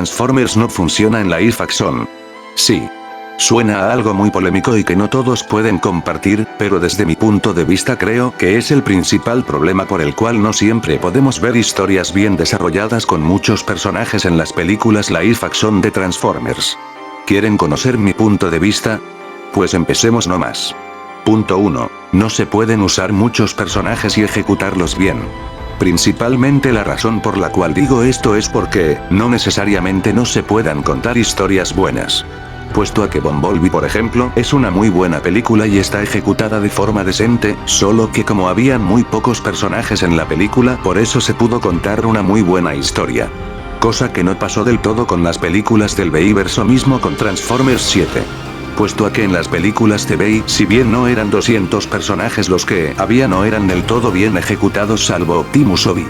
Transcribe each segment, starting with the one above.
Transformers no funciona en live action. Sí. Suena a algo muy polémico y que no todos pueden compartir, pero desde mi punto de vista creo que es el principal problema por el cual no siempre podemos ver historias bien desarrolladas con muchos personajes en las películas live action de Transformers. ¿Quieren conocer mi punto de vista? Pues empecemos nomás. Punto 1. No se pueden usar muchos personajes y ejecutarlos bien. Principalmente la razón por la cual digo esto es porque, no necesariamente no se puedan contar historias buenas. Puesto a que Bumblebee por ejemplo es una muy buena película y está ejecutada de forma decente, solo que como habían muy pocos personajes en la película por eso se pudo contar una muy buena historia. Cosa que no pasó del todo con las películas del Bayverse o mismo con Transformers 7. Puesto a que en las películas de Bay, si bien no eran 200 personajes los que había no eran del todo bien ejecutados salvo Optimus Obi.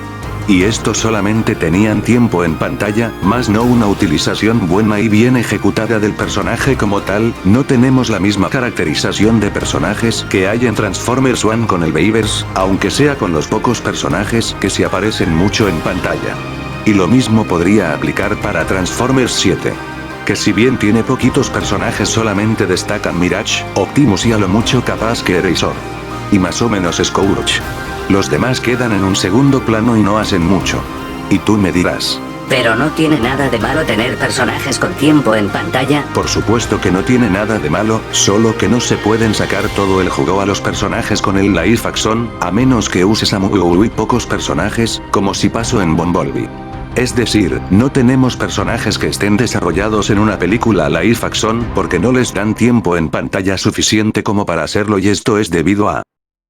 Y estos solamente tenían tiempo en pantalla, más no una utilización buena y bien ejecutada del personaje como tal, no tenemos la misma caracterización de personajes que hay en Transformers 1 con el Bayverse, aunque sea con los pocos personajes que se aparecen mucho en pantalla. Y lo mismo podría aplicar para Transformers 7. Que si bien tiene poquitos personajes solamente destacan Mirage, Optimus y a lo mucho capaz que Razor. Y más o menos Scourge. Los demás quedan en un segundo plano y no hacen mucho. Y tú me dirás. Pero no tiene nada de malo tener personajes con tiempo en pantalla. Por supuesto que no tiene nada de malo, solo que no se pueden sacar todo el jugo a los personajes con el live action, a menos que uses a muy pocos personajes, como si pasó en Bumblebee. Es decir, no tenemos personajes que estén desarrollados en una película live action porque no les dan tiempo en pantalla suficiente como para hacerlo y esto es debido a...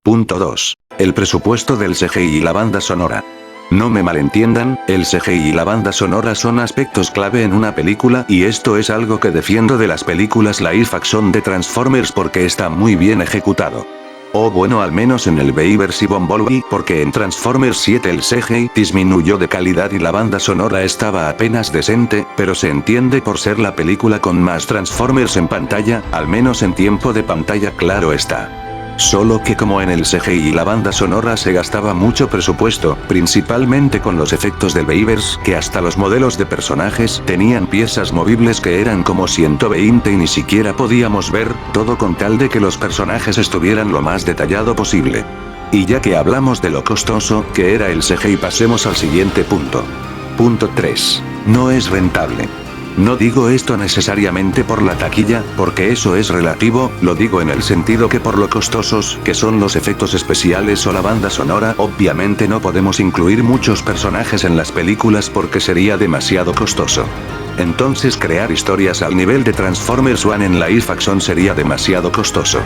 Punto 2. El presupuesto del CGI y la banda sonora. No me malentiendan, el CGI y la banda sonora son aspectos clave en una película y esto es algo que defiendo de las películas live action de Transformers porque está muy bien ejecutado. O bueno, al menos en el Bayverse y Bumblebee, porque en Transformers 7 el CGI disminuyó de calidad y la banda sonora estaba apenas decente, pero se entiende por ser la película con más Transformers en pantalla, al menos en tiempo de pantalla claro está. Solo que como en el CGI y la banda sonora se gastaba mucho presupuesto, principalmente con los efectos del Bayverse, que hasta los modelos de personajes tenían piezas movibles que eran como 120 y ni siquiera podíamos ver, todo con tal de que los personajes estuvieran lo más detallado posible. Y ya que hablamos de lo costoso que era el CGI, pasemos al siguiente punto. Punto 3. No es rentable. No digo esto necesariamente por la taquilla, porque eso es relativo, lo digo en el sentido que por lo costosos que son los efectos especiales o la banda sonora, obviamente no podemos incluir muchos personajes en las películas porque sería demasiado costoso. Entonces crear historias al nivel de Transformers 1 en live action sería demasiado costoso.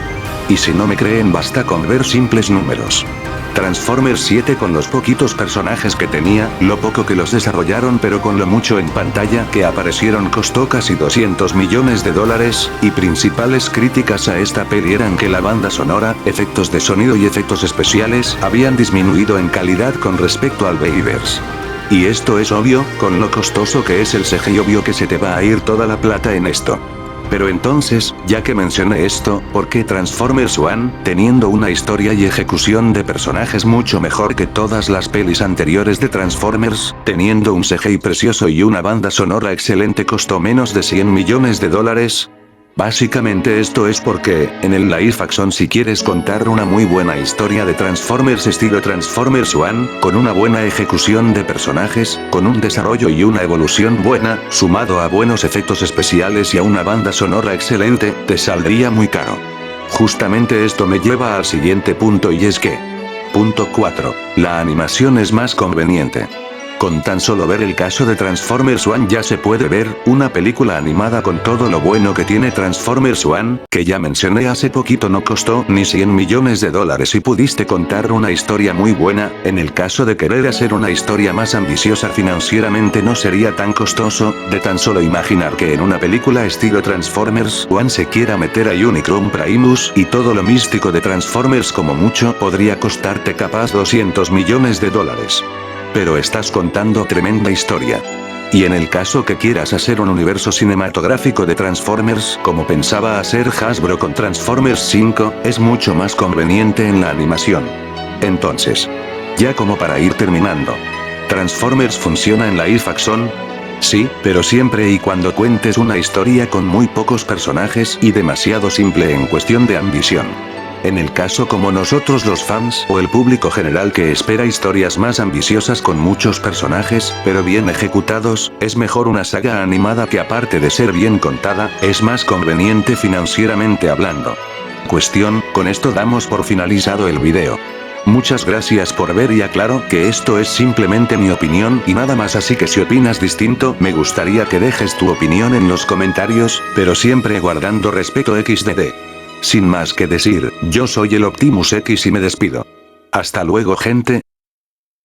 Y si no me creen basta con ver simples números. Transformers 7 con los poquitos personajes que tenía, lo poco que los desarrollaron pero con lo mucho en pantalla que aparecieron costó casi 200 millones de dólares, y principales críticas a esta peli eran que la banda sonora, efectos de sonido y efectos especiales habían disminuido en calidad con respecto al Bayverse. Y esto es obvio, con lo costoso que es el CGI obvio que se te va a ir toda la plata en esto. Pero entonces, ya que mencioné esto, ¿por qué Transformers 1, teniendo una historia y ejecución de personajes mucho mejor que todas las pelis anteriores de Transformers, teniendo un CGI precioso y una banda sonora excelente costó menos de 100 millones de dólares? Básicamente esto es porque, en el live action si quieres contar una muy buena historia de Transformers estilo Transformers 1, con una buena ejecución de personajes, con un desarrollo y una evolución buena, sumado a buenos efectos especiales y a una banda sonora excelente, te saldría muy caro. Justamente esto me lleva al siguiente punto y es que... Punto 4. La animación es más conveniente. Con tan solo ver el caso de Transformers 1 ya se puede ver una película animada con todo lo bueno que tiene Transformers 1, que ya mencioné hace poquito no costó ni 100 millones de dólares y pudiste contar una historia muy buena. En el caso de querer hacer una historia más ambiciosa financieramente no sería tan costoso, de tan solo imaginar que en una película estilo Transformers 1 se quiera meter a Unicron Primus y todo lo místico de Transformers como mucho podría costarte capaz 200 millones de dólares. Pero estás contando tremenda historia. Y en el caso que quieras hacer un universo cinematográfico de Transformers, como pensaba hacer Hasbro con Transformers 5, es mucho más conveniente en la animación. Entonces, ya como para ir terminando, ¿Transformers funciona en live action? Sí, pero siempre y cuando cuentes una historia con muy pocos personajes y demasiado simple en cuestión de ambición. En el caso como nosotros los fans o el público general que espera historias más ambiciosas con muchos personajes, pero bien ejecutados, es mejor una saga animada que aparte de ser bien contada, es más conveniente financieramente hablando. Con esto damos por finalizado el video. Muchas gracias por ver y aclaro que esto es simplemente mi opinión y nada más, así que si opinas distinto me gustaría que dejes tu opinión en los comentarios, pero siempre guardando respeto XDD. Sin más que decir, yo soy el Optimus X y me despido. Hasta luego gente.